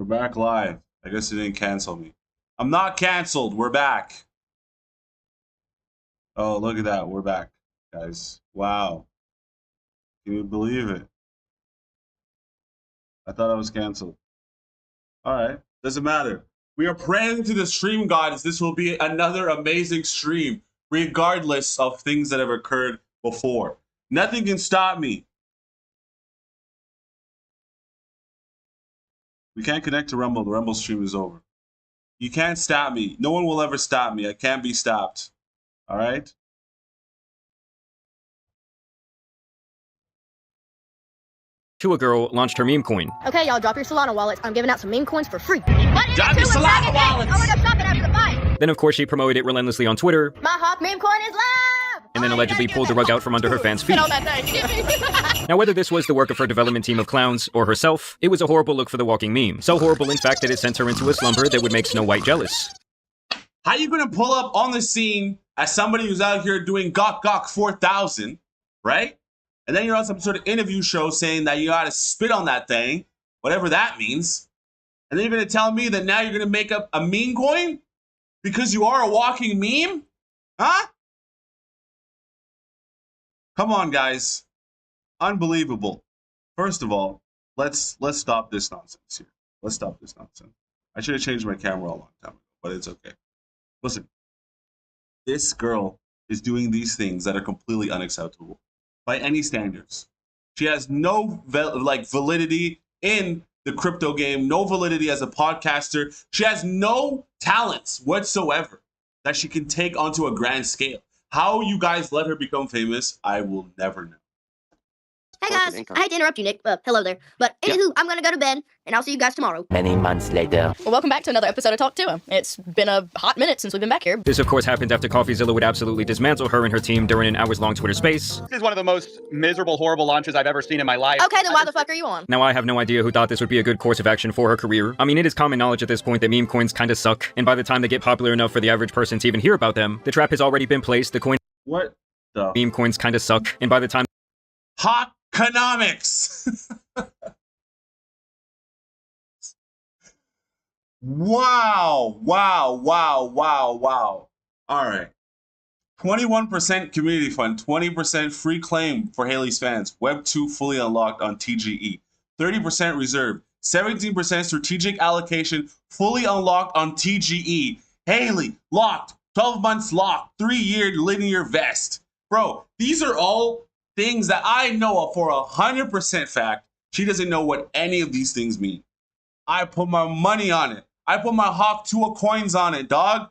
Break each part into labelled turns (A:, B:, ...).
A: We're back live. I guess it didn't cancel me. I'm not canceled. We're back. Oh, look at that. We're back, guys. Wow. Can you believe it? I thought I was canceled. All right. Doesn't matter. We are praying to the stream gods. This will be another amazing stream, regardless of things that have occurred before. Nothing can stop me. We can't connect to Rumble. The Rumble stream is over. You can't stop me. No one will ever stop me. I can't be stopped. All right?
B: To a girl launched her meme coin.
C: Okay, y'all, drop your Solana wallets. I'm giving out some meme coins for free.
A: Drop your Solana wallets!
C: Oh, we're gonna stop it after the fight.
B: Then, of course, she promoted it relentlessly on Twitter.
C: My Hawk meme coin is live!
B: And then allegedly pulled the rug out from under her fans' feet. Now, whether this was the work of her development team of clowns or herself, it was a horrible look for the walking meme. So horrible, in fact, that it sent her into a slumber that would make Snow White jealous.
A: How you gonna pull up on the scene as somebody who's out here doing Gok Gok 4000, right? And then you're on some sort of interview show saying that you gotta spit on that thing, whatever that means. And then you're gonna tell me that now you're gonna make up a meme coin because you are a walking meme? Huh? Come on, guys. Unbelievable. First of all, let's stop this nonsense here. Let's stop this nonsense. I should have changed my camera a long time ago, but it's okay. Listen, this girl is doing these things that are completely unacceptable by any standards. She has no validity in the crypto game, no validity as a podcaster. She has no talents whatsoever that she can take onto a grand scale. How you guys let her become famous, I will never know.
C: Hey guys, I hate to interrupt you, Nick. Hello there. But anywho, I'm gonna go to bed, and I'll see you guys tomorrow.
D: Many months later.
E: Well, welcome back to another episode of Talk to Him. It's been a hot minute since we've been back here.
B: This, of course, happened after CoffeeZilla would absolutely dismantle her and her team during an hours-long Twitter space.
F: This is one of the most miserable, horrible launches I've ever seen in my life.
C: Okay, then why the fuck are you on?
B: Now, I have no idea who thought this would be a good course of action for her career. I mean, it is common knowledge at this point that meme coins kinda suck, and by the time they get popular enough for the average person to even hear about them, the trap has already been placed. The coin
A: What the?
B: meme coins kinda suck, and by the time
A: Hawkonomics. Wow. All right. 21% community fund, 20% free claim for Haley's fans. Web 2 fully unlocked on TGE. 30% reserve. 17% strategic allocation fully unlocked on TGE. Haley, locked. 12 months locked. 3-year linear vest. Bro, these are all things that I know of for 100% fact. She doesn't know what any of these things mean. I put my money on it. I put my Hawk 2 coins on it, dog.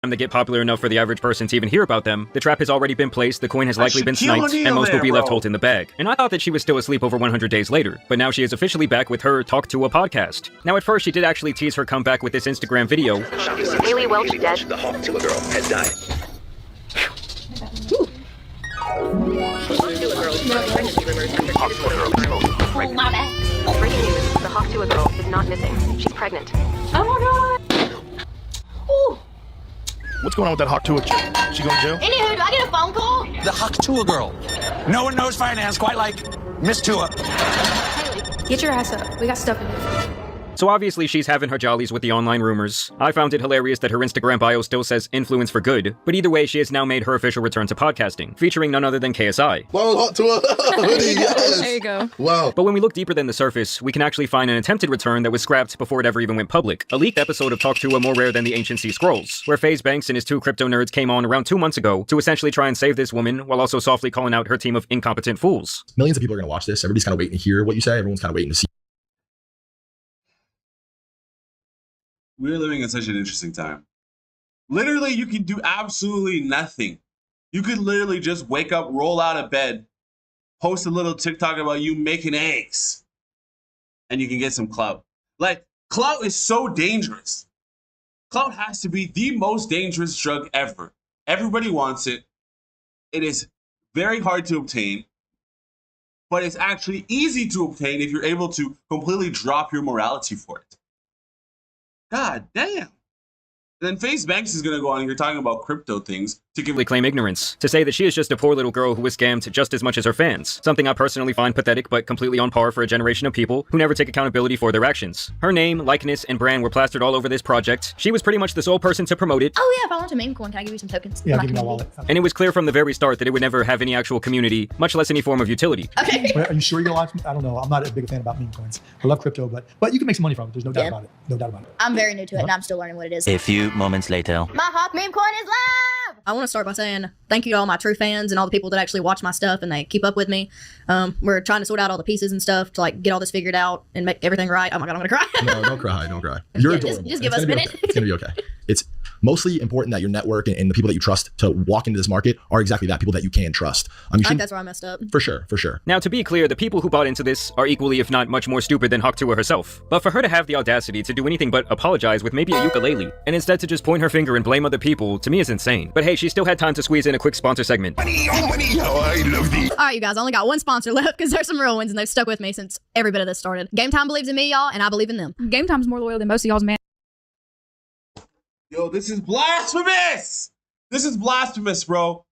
B: they get popular enough for the average person to even hear about them, the trap has already been placed, the coin has likely been sniped, and most will be left holding the bag. And I thought that she was still asleep over 100 days later, but now she is officially back with her Talk to a podcast. Now, at first, she did actually tease her comeback with this Instagram video.
G: Haley Welch dead.
H: The Hawk to a girl has died.
G: Oh, my bad. Breaking news. The Hawk to a girl is not missing. She's pregnant.
E: Oh my god! Ooh.
I: What's going on with that Hawk Tua chick? She going to jail?
C: Anywho, do I get a phone call?
H: The Hawk to a girl. No one knows finance quite like Miss Tua.
E: Get your ass up. We got stuff to do.
B: So obviously she's having her jollies with the online rumors. I found it hilarious that her Instagram bio still says influence for good, but either way, she has now made her official return to podcasting, featuring none other than KSI.
I: Wow, Hawk Tua. Yes.
E: There you go.
I: Wow.
B: But when we look deeper than the surface, we can actually find an attempted return that was scrapped before it ever even went public. A leaked episode of Talk to a more rare than the Ancient Sea Scrolls, where FaZe Banks and his 2 crypto nerds came on around 2 months ago to essentially try and save this woman, while also softly calling out her team of incompetent fools.
J: Millions of people are going to watch this. Everybody's kind of waiting to hear what you say. Everyone's kind of waiting to see.
A: We're living in such an interesting time. Literally, you can do absolutely nothing. You could literally just wake up, roll out of bed, post a little TikTok about you making eggs, and you can get some clout. Like, clout is so dangerous. Clout has to be the most dangerous drug ever. Everybody wants it. It is very hard to obtain, but it's actually easy to obtain if you're able to completely drop your morality for it. God damn. And then FaZe Banks is going to go on here talking about crypto things,
B: to claim ignorance, to say that she is just a poor little girl who was scammed just as much as her fans, something I personally find pathetic but completely on par for a generation of people who never take accountability for their actions. Her name, likeness, and brand were plastered all over this project. She was pretty much the sole person to promote it.
E: Oh yeah, if I want a meme coin, can I give you some tokens?
I: Yeah, give me my wallet.
B: And it was clear from the very start that it would never have any actual community, much less any form of utility.
E: Okay.
I: Are you sure you're gonna launch? I don't know. I'm not a big fan about meme coins. I love crypto, but you can make some money from it. There's no doubt about it. No doubt about it.
E: I'm very new to it, and I'm still learning what it is.
D: A few moments later.
E: My Hawk meme coin is live! I want to start by saying thank you to all my true fans and all the people that actually watch my stuff and they keep up with me. We're trying to sort out all the pieces and stuff to like get all this figured out and make everything right. Oh my God, I'm gonna cry.
J: No, don't cry. Don't cry. You're
E: Yeah,
J: adorable.
E: just give us a minute.
J: Okay. It's gonna be okay. It's mostly important that your network and the people that you trust to walk into this market are exactly that, people that you can trust.
E: I think that's where I messed up.
J: For sure, for sure.
B: Now, to be clear, the people who bought into this are equally, if not much more stupid than Haktua herself. But for her to have the audacity to do anything but apologize with maybe a ukulele, and instead to just point her finger and blame other people, to me is insane. But hey, she still had time to squeeze in a quick sponsor segment.
H: Money, oh money, oh I love thee.
E: All right, you guys, I only got one sponsor left because there's some real ones and they've stuck with me since every bit of this started. Game Time believes in me, y'all, and I believe in them.
K: Game Time's more loyal than most of y'all's man.
A: Yo, this is blasphemous! This is blasphemous, bro.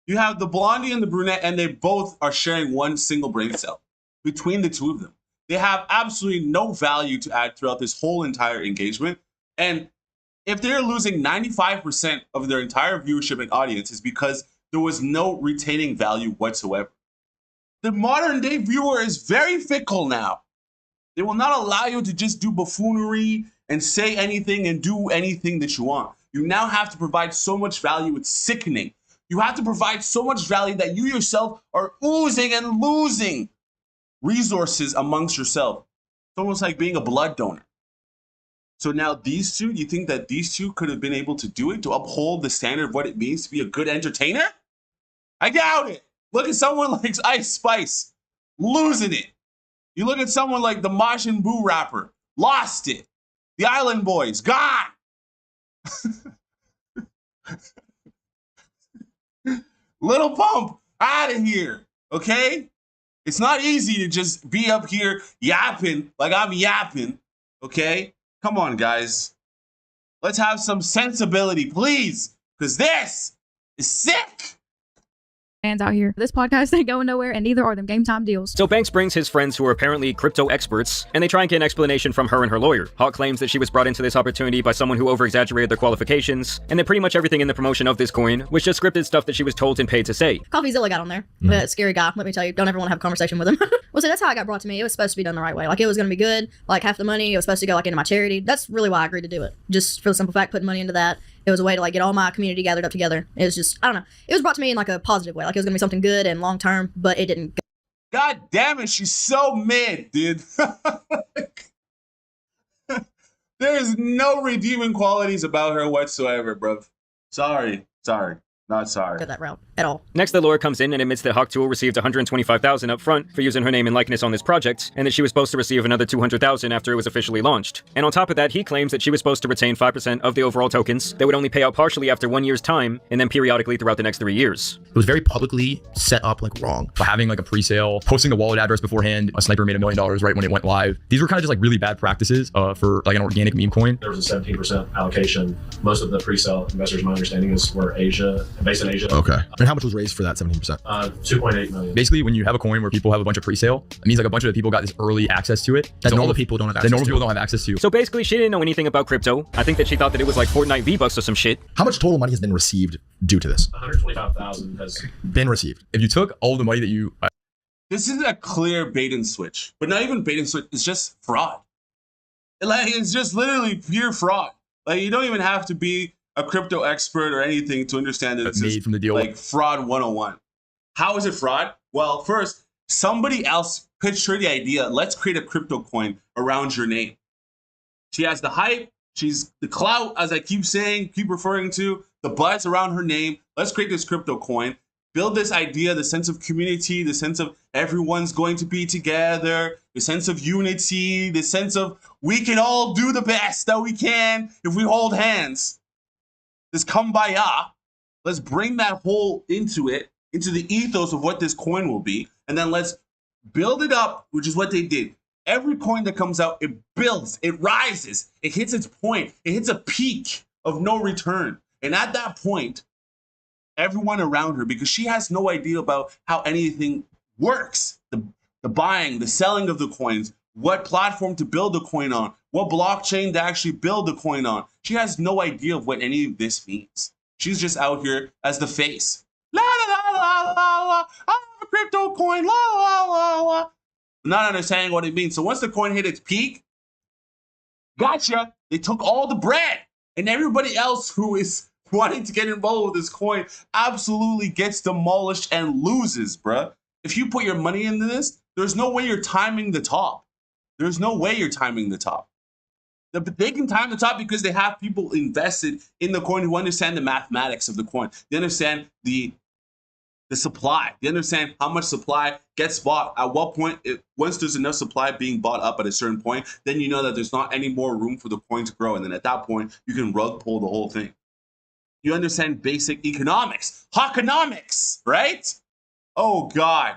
A: You have the blondie and the brunette, and they both are sharing one single brain cell between the two of them. They have absolutely no value to add throughout this whole entire engagement. And if they're losing 95% of their entire viewership and audience, is because there was no retaining value whatsoever. The modern day viewer is very fickle now. They will not allow you to just do buffoonery and say anything and do anything that you want. You now have to provide so much value, it's sickening. You have to provide so much value that you yourself are oozing and losing resources amongst yourself. It's almost like being a blood donor. So now these two, you think that these two could have been able to do it, to uphold the standard of what it means to be a good entertainer? I doubt it. Look at someone like Ice Spice, losing it. You look at someone like the Majin Buu rapper, lost it. The Island Boys, gone. Little Pump, out of here, okay? It's not easy to just be up here yapping like I'm yapping, okay? Come on, guys. Let's have some sensibility, please, because this is sick.
K: Out here. This podcast ain't going nowhere, and neither are them Game Time deals.
B: So Banks brings his friends who are apparently crypto experts, and they try and get an explanation from her and her lawyer. Hawk claims that she was brought into this opportunity by someone who over-exaggerated their qualifications, and that pretty much everything in the promotion of this coin was just scripted stuff that she was told and paid to say.
E: Coffeezilla got on there. Scary guy, let me tell you. Don't ever want to have a conversation with him. Well, so that's how it got brought to me. It was supposed to be done the right way. Like, it was going to be good. Like, half the money, it was supposed to go, like, into my charity. That's really why I agreed to do it. Just for the simple fact, putting money into that. It was a way to, like, get all my community gathered up together. It was just, I don't know. It was brought to me in, like, a positive way. Like, it was going to be something good and long-term, but it didn't go.
A: God damn it, she's so mid, dude. There is no redeeming qualities about her whatsoever, bruv. Sorry. Not sorry.
E: Go that route at all.
B: Next, the lawyer comes in and admits that Haktua received $125,000 up front for using her name and likeness on this project, and that she was supposed to receive another $200,000 after it was officially launched. And on top of that, he claims that she was supposed to retain 5% of the overall tokens that would only pay out partially after 1 year's time, and then periodically throughout the next 3 years.
J: It was very publicly set up like wrong. But having like a pre-sale, posting a wallet address beforehand, a sniper made $1 million right when it went live. These were kind of just like really bad practices for like an organic meme coin.
L: There was a 17% allocation. Most of the pre-sale investors, my understanding is, were based in Asia.
J: Okay. And how much was raised for that 17%?
L: 2.8 million.
J: Basically, when you have a coin where people have a bunch of pre-sale, it means like a bunch of people got this early access to it that normal people don't have access to. Normal people don't have access to.
B: So basically, she didn't know anything about crypto. I think that she thought that it was like Fortnite V-Bucks or some shit.
J: How much total money has been received due to this?
L: 125,000 has
J: been received.
L: If you took all the money that you...
A: This is a clear bait and switch. But not even bait and switch, it's just fraud. Like, it's just literally pure fraud. Like, you don't even have to be a crypto expert or anything to understand that it's
J: made from the deal.
A: Like fraud 101. How is it fraud? Well, first, somebody else pitched her the idea, let's create a crypto coin around your name. She has the hype, she's the clout, as I keep saying, keep referring to, the buzz around her name. Let's create this crypto coin, build this idea, the sense of community, the sense of everyone's going to be together, the sense of unity, the sense of we can all do the best that we can if we hold hands. This kumbaya, let's bring that whole into it, into the ethos of what this coin will be, and then let's build it up, which is what they did. Every coin that comes out, it builds, it rises, it hits its point, it hits a peak of no return. And at that point, everyone around her because she has no idea about how anything works. The buying, the selling of the coins, what platform to build the coin on, what blockchain to actually build the coin on. She has no idea of what any of this means. She's just out here as the face. La la la la la la. I have a crypto coin. La la la la. Not understanding what it means. So once the coin hit its peak, gotcha. They took all the bread, and everybody else who is wanting to get involved with this coin absolutely gets demolished and loses, bruh. If you put your money into this, there's no way you're timing the top. There's no way you're timing the top. They can time the top because they have people invested in the coin who understand the mathematics of the coin. They understand the supply. They understand how much supply gets bought. At what point, once there's enough supply being bought up at a certain point, then you know that there's not any more room for the coin to grow. And then at that point, you can rug pull the whole thing. You understand basic economics, hawkonomics, right? Oh, God.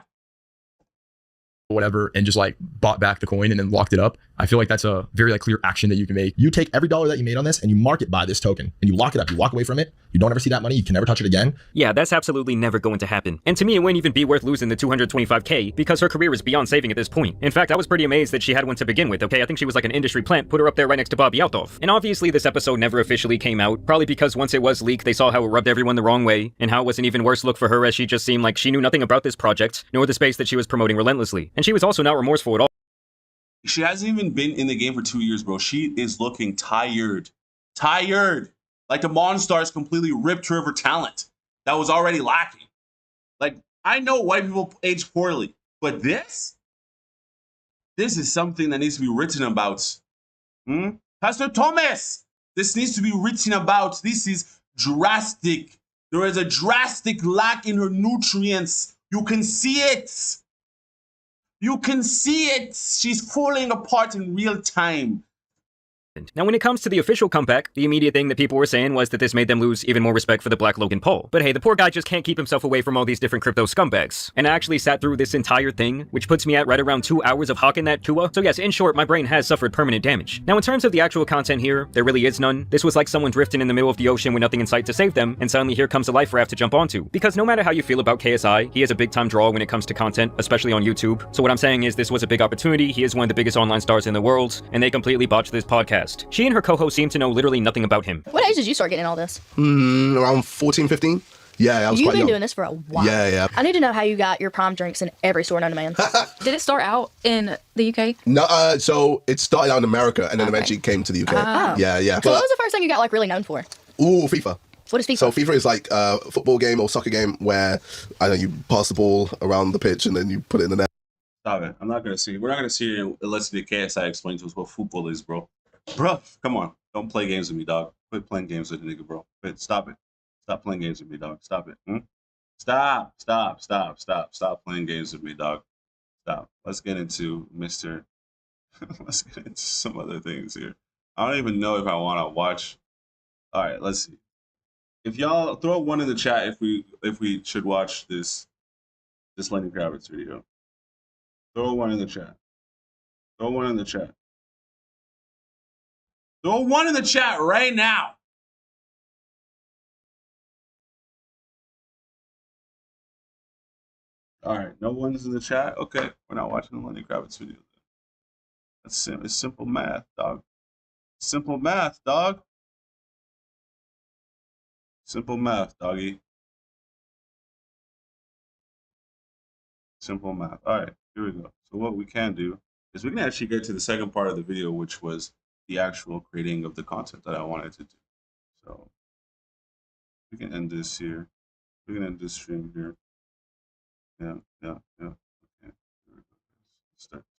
J: Whatever, and just like bought back the coin and then locked it up. I feel like that's a very like clear action that you can make.
D: You take every dollar that you made on this and you mark it by this token and you lock it up. You walk away from it. You don't ever see that money. You can never touch it again.
B: Yeah, that's absolutely never going to happen. And to me, it wouldn't even be worth losing the 225K because her career is beyond saving at this point. In fact, I was pretty amazed that she had one to begin with, okay? I think she was like an industry plant, put her up there right next to Bobby Althoff. And obviously this episode never officially came out, probably because once it was leaked, they saw how it rubbed everyone the wrong way and how it was an even worse look for her as she just seemed like she knew nothing about this project, nor the space that she was promoting relentlessly. And she was also not remorseful at all.
A: She hasn't even been in the game for 2 years, bro. She is looking tired. Tired. Like the Monstars completely ripped her of her talent that was already lacking. Like, I know white people age poorly, but this is something that needs to be written about. Pastor Thomas, this needs to be written about. This is drastic. There is a drastic lack in her nutrients. You can see it. You can see it. She's falling apart in real time.
B: Now, when it comes to the official comeback, the immediate thing that people were saying was that this made them lose even more respect for the Black Logan Paul. But hey, the poor guy just can't keep himself away from all these different crypto scumbags. And I actually sat through this entire thing, which puts me at right around 2 hours of hawking that Tua. So yes, in short, my brain has suffered permanent damage. Now, in terms of the actual content here, there really is none. This was like someone drifting in the middle of the ocean with nothing in sight to save them, and suddenly here comes a life raft to jump onto. Because no matter how you feel about KSI, he is a big-time draw when it comes to content, especially on YouTube. So what I'm saying is this was a big opportunity. He is one of the biggest online stars in the world, and they completely botched this podcast. She and her co-host seem to know literally nothing about him.
C: What age did you start getting all this?
D: Around 14, 15. Yeah, I was
C: You've
D: quite
C: been
D: young.
C: doing this for a while.
D: Yeah.
C: I need to know how you got your prime drinks in every store known to man.
K: Did it start out in the UK?
D: No, so it started out in America and then eventually came to the UK.
C: Oh.
D: Yeah.
C: So what was the first thing you got like really known for?
D: Ooh, FIFA.
C: What is FIFA?
D: So FIFA is like a football game or soccer game where I know you pass the ball around the pitch and then you put it in the net.
A: Stop it. I'm not going to see. We're not going to see it unless the KSI explains to us what football is, bro. Bro, come on. Don't play games with me, dog. Quit playing games with the nigga, bro. Quit. Stop it. Stop playing games with me, dog. Stop it. Stop playing games with me, dog. Stop. Let's get into let's get into some other things here. I don't even know if I want to watch. All right, let's see. If y'all throw one in the chat if we should watch this Lenny Kravitz video. Throw one in the chat. Throw one in the chat. Throw one in the chat right now. All right, no one's in the chat. Okay, we're not watching the Lenny Kravitz video. It's simple math, dog. Simple math, dog. Simple math, doggy. Simple math. All right, here we go. So what we can do is we can actually get to the second part of the video, which was the actual creating of the content that I wanted to do. So we can end this here. We can end this stream here. Yeah. Okay. Here we go. Start.